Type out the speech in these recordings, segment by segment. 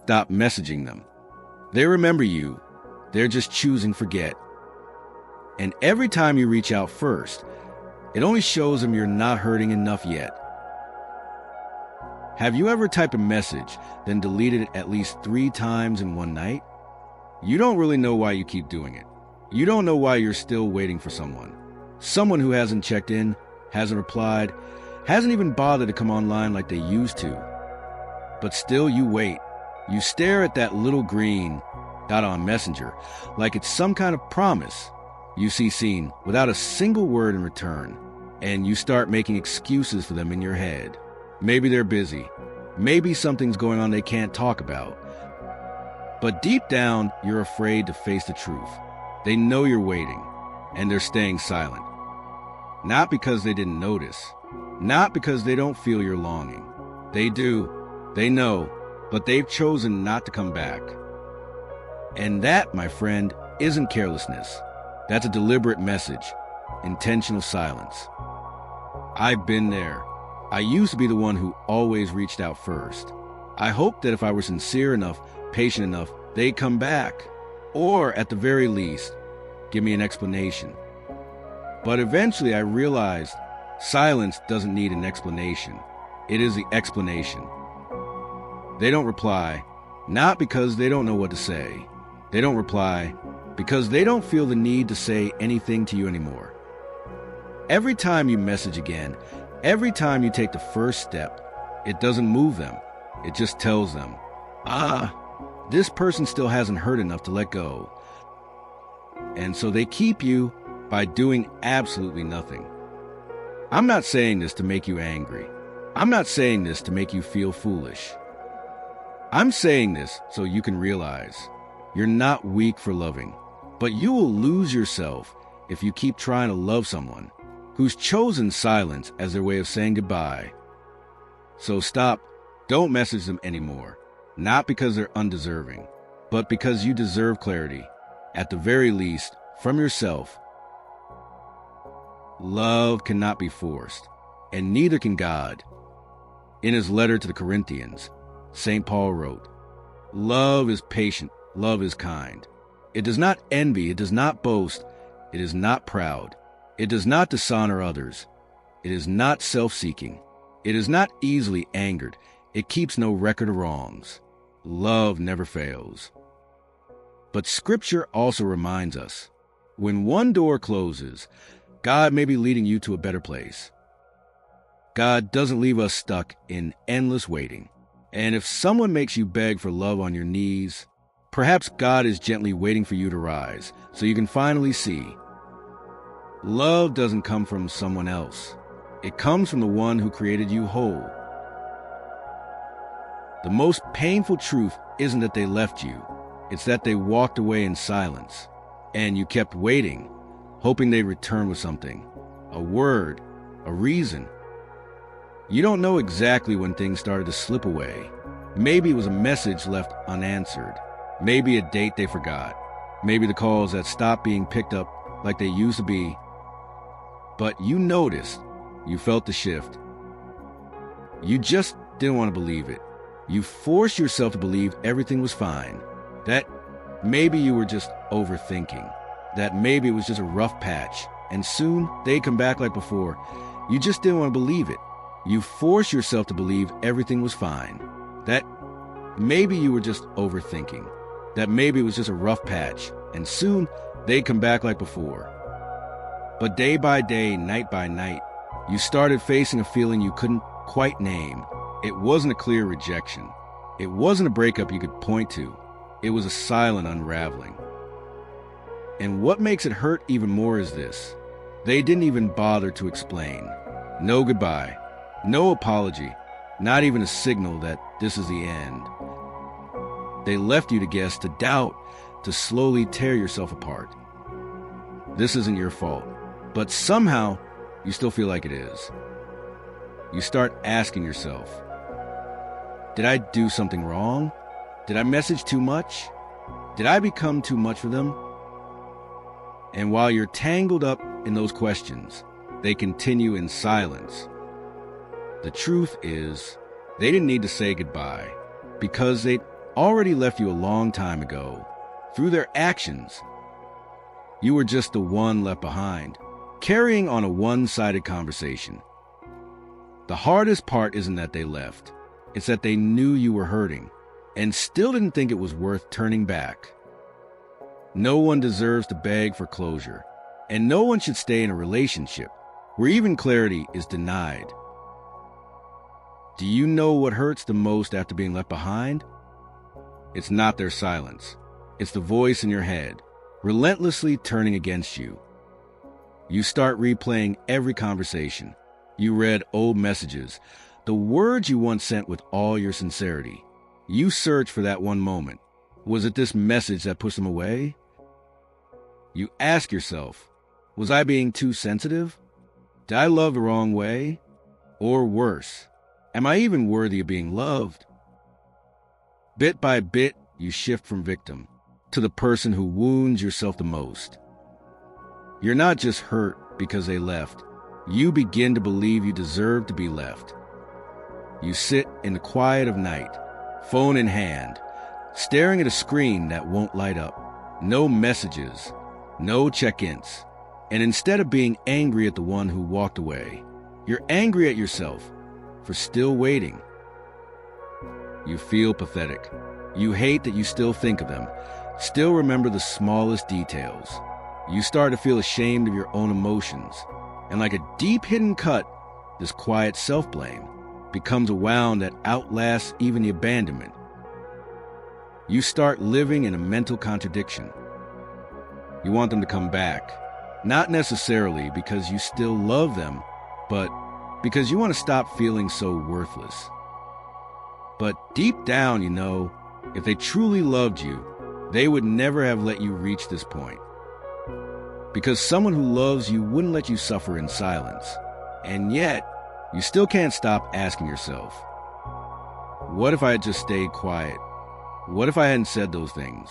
stop messaging them. They remember you. They're just choosing forget. And every time you reach out first, it only shows them you're not hurting enough yet. Have you ever typed a message, then deleted it at least 3 times in one night? You don't really know why you keep doing it. You don't know why you're still waiting for someone. Someone who hasn't checked in, hasn't replied, hasn't even bothered to come online like they used to. But still you wait. You stare at that little green dot on Messenger like it's some kind of promise. You see seen without a single word in return, and you start making excuses for them in your head. Maybe they're busy. Maybe something's going on they can't talk about. But deep down, you're afraid to face the truth. They know you're waiting, and they're staying silent. Not because they didn't notice. Not because they don't feel your longing. They do. They know, but they've chosen not to come back. And that, my friend, isn't carelessness. That's a deliberate message. Intentional silence. I've been there. I used to be the one who always reached out first. I hoped that if I were sincere enough, patient enough, they'd come back. Or, at the very least, give me an explanation. But eventually I realized silence doesn't need an explanation. It is the explanation. They don't reply, not because they don't know what to say. They don't reply because they don't feel the need to say anything to you anymore. Every time you message again, every time you take the first step, it doesn't move them. It just tells them, this person still hasn't heard enough to let go. And so they keep you by doing absolutely nothing. I'm not saying this to make you angry. I'm not saying this to make you feel foolish. I'm saying this so you can realize you're not weak for loving, but you will lose yourself if you keep trying to love someone who's chosen silence as their way of saying goodbye. So stop. Don't message them anymore. Not because they're undeserving, but because you deserve clarity, at the very least, from yourself. Love cannot be forced, and neither can God. In his letter to the Corinthians, St. Paul wrote, "Love is patient, love is kind. It does not envy, it does not boast, it is not proud, it does not dishonor others, it is not self-seeking, it is not easily angered, it keeps no record of wrongs. Love never fails." But Scripture also reminds us, when one door closes, God may be leading you to a better place. God doesn't leave us stuck in endless waiting. And if someone makes you beg for love on your knees, perhaps God is gently waiting for you to rise so you can finally see. Love doesn't come from someone else. It comes from the one who created you whole. The most painful truth isn't that they left you. It's that they walked away in silence, and you kept waiting, hoping they'd return with something, a word, a reason. You don't know exactly when things started to slip away. Maybe it was a message left unanswered. Maybe a date they forgot. Maybe the calls that stopped being picked up like they used to be. But you noticed. You felt the shift. You just didn't want to believe it. You forced yourself to believe everything was fine. That maybe you were just overthinking. That maybe it was just a rough patch. And soon they'd come back like before. You just didn't want to believe it. You forced yourself to believe everything was fine. That maybe you were just overthinking. That maybe it was just a rough patch. And soon they'd come back like before. But day by day, night by night, you started facing a feeling you couldn't quite name. It wasn't a clear rejection. It wasn't a breakup you could point to. It was a silent unraveling. And what makes it hurt even more is this. They didn't even bother to explain. No goodbye. No apology. Not even a signal that this is the end. They left you to guess, to doubt, to slowly tear yourself apart. This isn't your fault. But somehow, you still feel like it is. You start asking yourself, did I do something wrong? Did I message too much? Did I become too much for them? And while you're tangled up in those questions, they continue in silence. The truth is, they didn't need to say goodbye, because they'd already left you a long time ago. Through their actions, you were just the one left behind, carrying on a one-sided conversation. The hardest part isn't that they left. It's that they knew you were hurting and still didn't think it was worth turning back. No one deserves to beg for closure, and no one should stay in a relationship where even clarity is denied. Do you know what hurts the most after being left behind? It's not their silence. It's the voice in your head, relentlessly turning against you. You start replaying every conversation. You read old messages, the words you once sent with all your sincerity. You search for that one moment. Was it this message that pushed them away? You ask yourself, was I being too sensitive? Did I love the wrong way? Or worse, am I even worthy of being loved? Bit by bit, you shift from victim to the person who wounds yourself the most. You're not just hurt because they left. You begin to believe you deserve to be left. You sit in the quiet of night, phone in hand, staring at a screen that won't light up. No messages, no check-ins. And instead of being angry at the one who walked away, you're angry at yourself for still waiting. You feel pathetic. You hate that you still think of them, still remember the smallest details. You start to feel ashamed of your own emotions. And like a deep hidden cut, this quiet self-blame becomes a wound that outlasts even the abandonment. You start living in a mental contradiction. You want them to come back, not necessarily because you still love them, but because you want to stop feeling so worthless. But deep down, you know, if they truly loved you, they would never have let you reach this point. Because someone who loves you wouldn't let you suffer in silence. And yet, you still can't stop asking yourself, what if I had just stayed quiet? What if I hadn't said those things?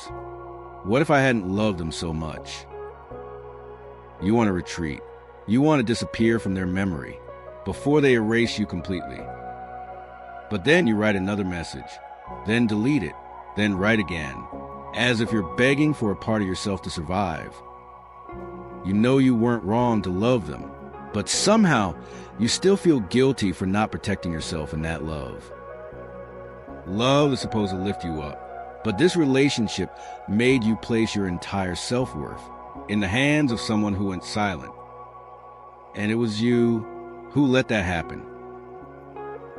What if I hadn't loved them so much? You want to retreat. You want to disappear from their memory before they erase you completely. But then you write another message, then delete it, then write again, as if you're begging for a part of yourself to survive. You know you weren't wrong to love them, but somehow you still feel guilty for not protecting yourself in that love. Love is supposed to lift you up, but this relationship made you place your entire self-worth in the hands of someone who went silent. And it was you who let that happen.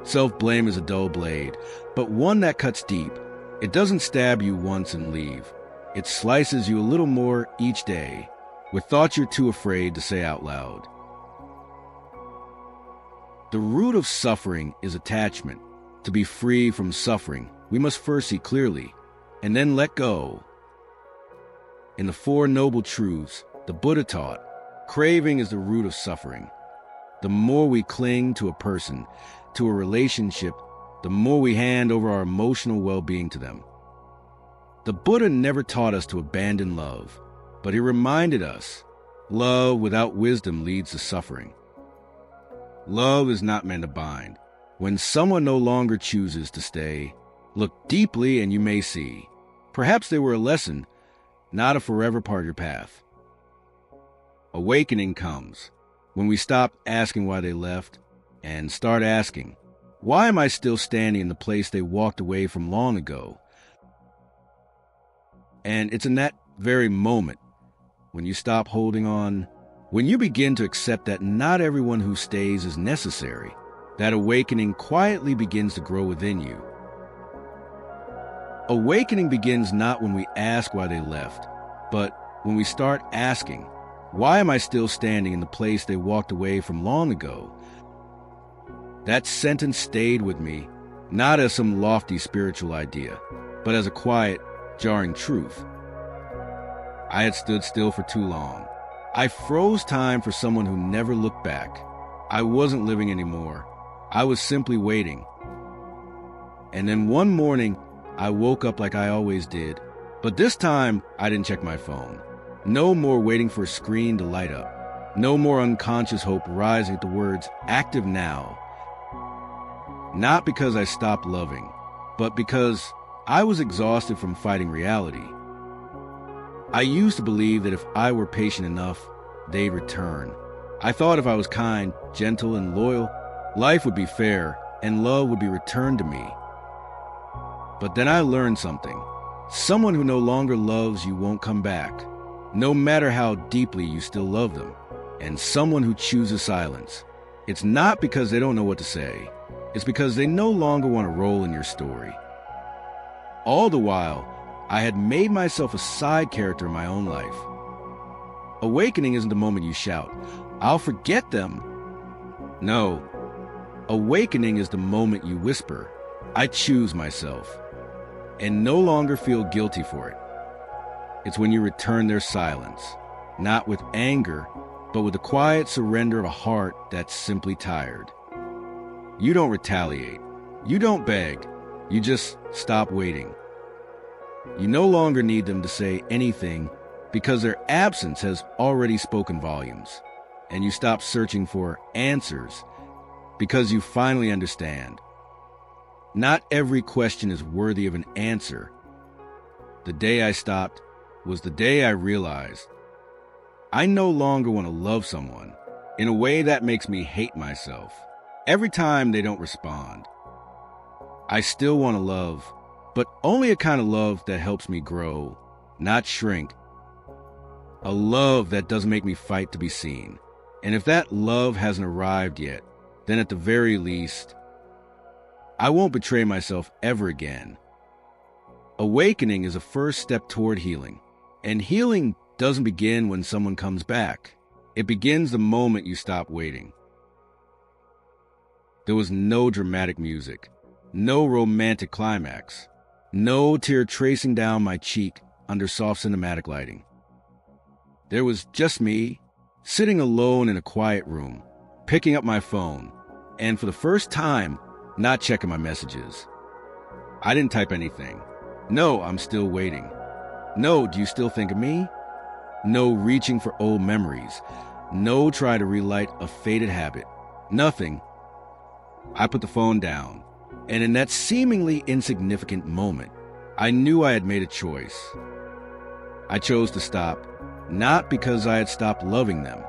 Self-blame is a dull blade, but one that cuts deep. It doesn't stab you once and leave. It slices you a little more each day, with thoughts you're too afraid to say out loud. The root of suffering is attachment. To be free from suffering, we must first see clearly, and then let go. In the Four Noble Truths, the Buddha taught, craving is the root of suffering. The more we cling to a person, to a relationship, the more we hand over our emotional well-being to them. The Buddha never taught us to abandon love, but he reminded us, love without wisdom leads to suffering. Love is not meant to bind. When someone no longer chooses to stay, look deeply and you may see. Perhaps they were a lesson, not a forever part of your path. Awakening comes when we stop asking why they left and start asking, why am I still standing in the place they walked away from long ago? And it's in that very moment, when you stop holding on, when you begin to accept that not everyone who stays is necessary, that awakening quietly begins to grow within you. Awakening begins not when we ask why they left, but when we start asking, why am I still standing in the place they walked away from long ago? That sentence stayed with me, not as some lofty spiritual idea, but as a quiet, jarring truth. I had stood still for too long. I froze time for someone who never looked back. I wasn't living anymore. I was simply waiting. And then one morning, I woke up like I always did. But this time, I didn't check my phone. No more waiting for a screen to light up. No more unconscious hope rising at the words, active now. Not because I stopped loving, but because I was exhausted from fighting reality. I used to believe that if I were patient enough, they'd return. I thought if I was kind, gentle, and loyal, life would be fair and love would be returned to me. But then I learned something. Someone who no longer loves you won't come back, no matter how deeply you still love them. And someone who chooses silence, it's not because they don't know what to say. It's because they no longer want to roll in your story. All the while, I had made myself a side character in my own life. Awakening isn't the moment you shout, "I'll forget them." No. Awakening is the moment you whisper, "I choose myself," and no longer feel guilty for it. It's when you return their silence, not with anger, but with the quiet surrender of a heart that's simply tired. You don't retaliate. You don't beg. You just stop waiting. You no longer need them to say anything because their absence has already spoken volumes. And you stop searching for answers because you finally understand. Not every question is worthy of an answer. The day I stopped was the day I realized I no longer want to love someone in a way that makes me hate myself every time they don't respond. I still want to love, but only a kind of love that helps me grow, not shrink. A love that doesn't make me fight to be seen. And if that love hasn't arrived yet, then at the very least, I won't betray myself ever again. Awakening is a first step toward healing. And healing doesn't begin when someone comes back. It begins the moment you stop waiting. There was no dramatic music, no romantic climax, no tear tracing down my cheek under soft cinematic lighting. There was just me, sitting alone in a quiet room, picking up my phone, and for the first time, not checking my messages. I didn't type anything. No, I'm still waiting. No, do you still think of me? No reaching for old memories. No try to relight a faded habit. Nothing. I put the phone down, and in that seemingly insignificant moment, I knew I had made a choice. I chose to stop, not because I had stopped loving them,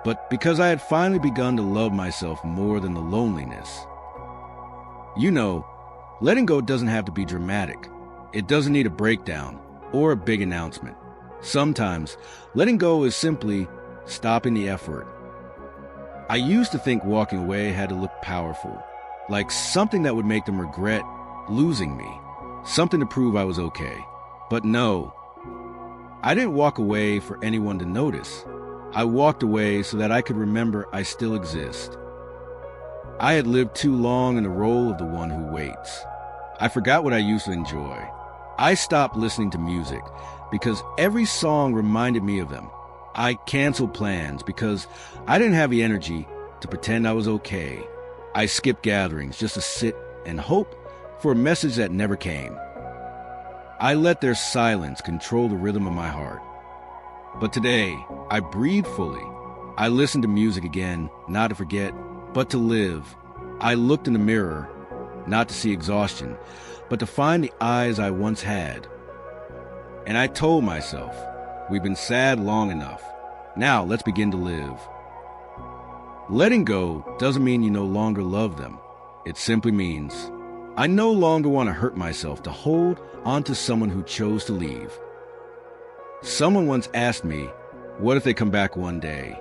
but because I had finally begun to love myself more than the loneliness. You know, letting go doesn't have to be dramatic. It doesn't need a breakdown or a big announcement. Sometimes, letting go is simply stopping the effort. I used to think walking away had to look powerful, like something that would make them regret losing me, something to prove I was okay. But no, I didn't walk away for anyone to notice. I walked away so that I could remember I still exist. I had lived too long in the role of the one who waits. I forgot what I used to enjoy. I stopped listening to music because every song reminded me of them. I canceled plans because I didn't have the energy to pretend I was okay. I skipped gatherings just to sit and hope for a message that never came. I let their silence control the rhythm of my heart. But today, I breathe fully. I listen to music again, not to forget, but to live. I looked in the mirror, not to see exhaustion, but to find the eyes I once had. And I told myself, we've been sad long enough. Now let's begin to live. Letting go doesn't mean you no longer love them. It simply means I no longer want to hurt myself to hold onto someone who chose to leave. Someone once asked me, what if they come back one day?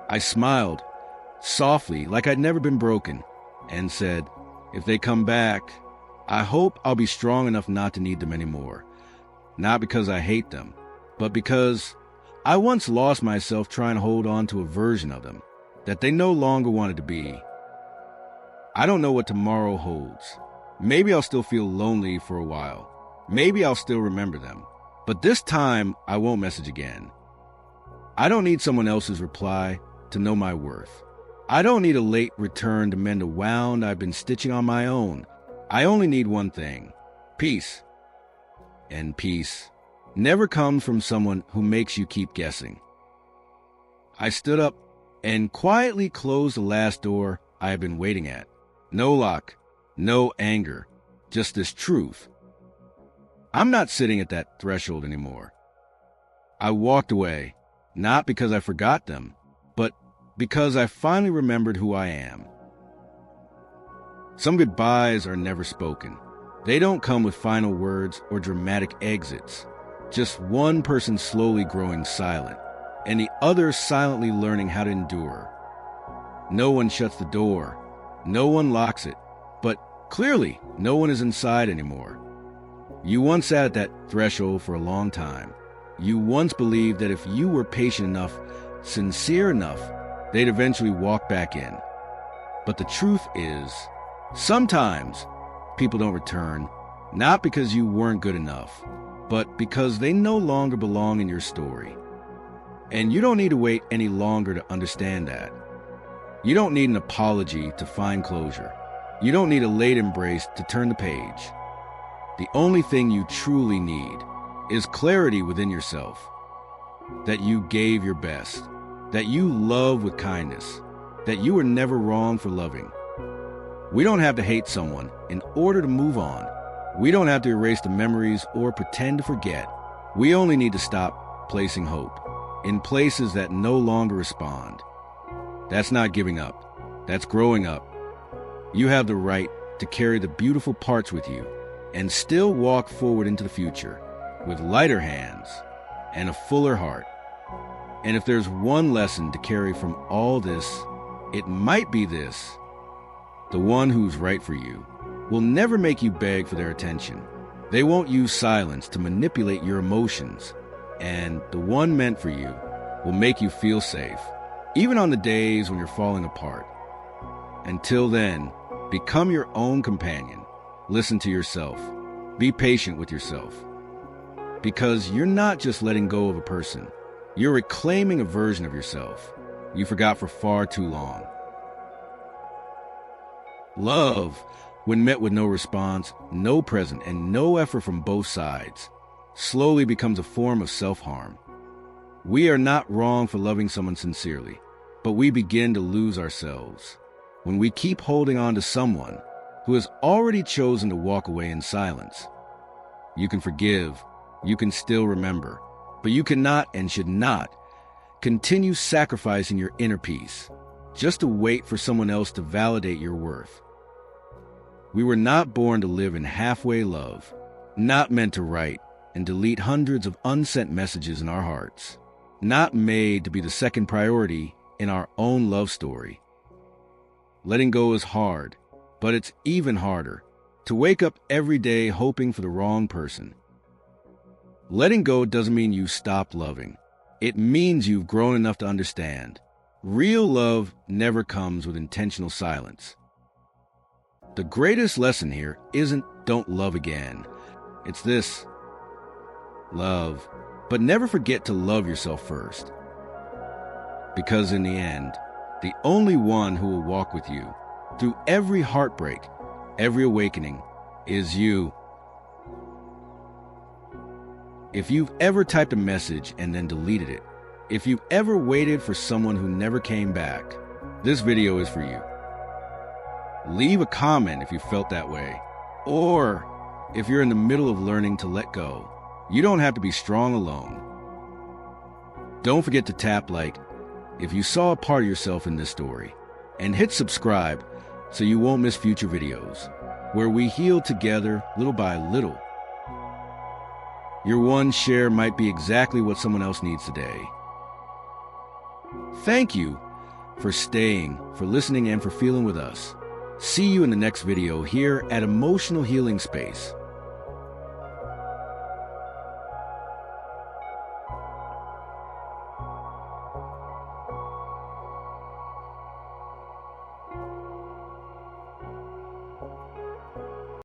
I smiled, softly, like I'd never been broken, and said, if they come back, I hope I'll be strong enough not to need them anymore. Not because I hate them, but because I once lost myself trying to hold on to a version of them that they no longer wanted to be. I don't know what tomorrow holds. Maybe I'll still feel lonely for a while. Maybe I'll still remember them. But this time, I won't message again. I don't need someone else's reply to know my worth. I don't need a late return to mend a wound I've been stitching on my own. I only need one thing: peace. And peace never comes from someone who makes you keep guessing. I stood up and quietly closed the last door I had been waiting at. No lock, no anger, just this truth. I'm not sitting at that threshold anymore. I walked away, not because I forgot them, but because I finally remembered who I am. Some goodbyes are never spoken. They don't come with final words or dramatic exits. Just one person slowly growing silent, and the other silently learning how to endure. No one shuts the door. No one locks it. But clearly, no one is inside anymore. You once sat at that threshold for a long time. You once believed that if you were patient enough, sincere enough, they'd eventually walk back in. But the truth is, sometimes people don't return, not because you weren't good enough, but because they no longer belong in your story. And you don't need to wait any longer to understand that. You don't need an apology to find closure. You don't need a late embrace to turn the page. The only thing you truly need is clarity within yourself. That you gave your best. That you love with kindness. That you were never wrong for loving. We don't have to hate someone in order to move on. We don't have to erase the memories or pretend to forget. We only need to stop placing hope in places that no longer respond. That's not giving up. That's growing up. You have the right to carry the beautiful parts with you and still walk forward into the future with lighter hands and a fuller heart. And if there's one lesson to carry from all this, it might be this. The one who's right for you will never make you beg for their attention. They won't use silence to manipulate your emotions. And the one meant for you will make you feel safe, even on the days when you're falling apart. Until then, become your own companion. Listen to yourself. Be patient with yourself. Because you're not just letting go of a person. You're reclaiming a version of yourself you forgot for far too long. Love, when met with no response, no present, and no effort from both sides, slowly becomes a form of self-harm. We are not wrong for loving someone sincerely, but we begin to lose ourselves when we keep holding on to someone who has already chosen to walk away in silence. You can forgive, you can still remember, but you cannot and should not continue sacrificing your inner peace just to wait for someone else to validate your worth. We were not born to live in halfway love, not meant to write and delete hundreds of unsent messages in our hearts, not made to be the second priority in our own love story. Letting go is hard, but it's even harder to wake up every day hoping for the wrong person. Letting go doesn't mean you stopped loving. It means you've grown enough to understand. Real love never comes with intentional silence. The greatest lesson here isn't don't love again. It's this: love, but never forget to love yourself first. Because in the end, the only one who will walk with you through every heartbreak, every awakening, is you. If you've ever typed a message and then deleted it, if you've ever waited for someone who never came back, this video is for you. Leave a comment if you felt that way, or if you're in the middle of learning to let go. You don't have to be strong alone. Don't forget to tap like if you saw a part of yourself in this story, and hit subscribe so you won't miss future videos, where we heal together little by little. Your one share might be exactly what someone else needs today. Thank you for staying, for listening, and for feeling with us. See you in the next video here at Emotional Healing Space.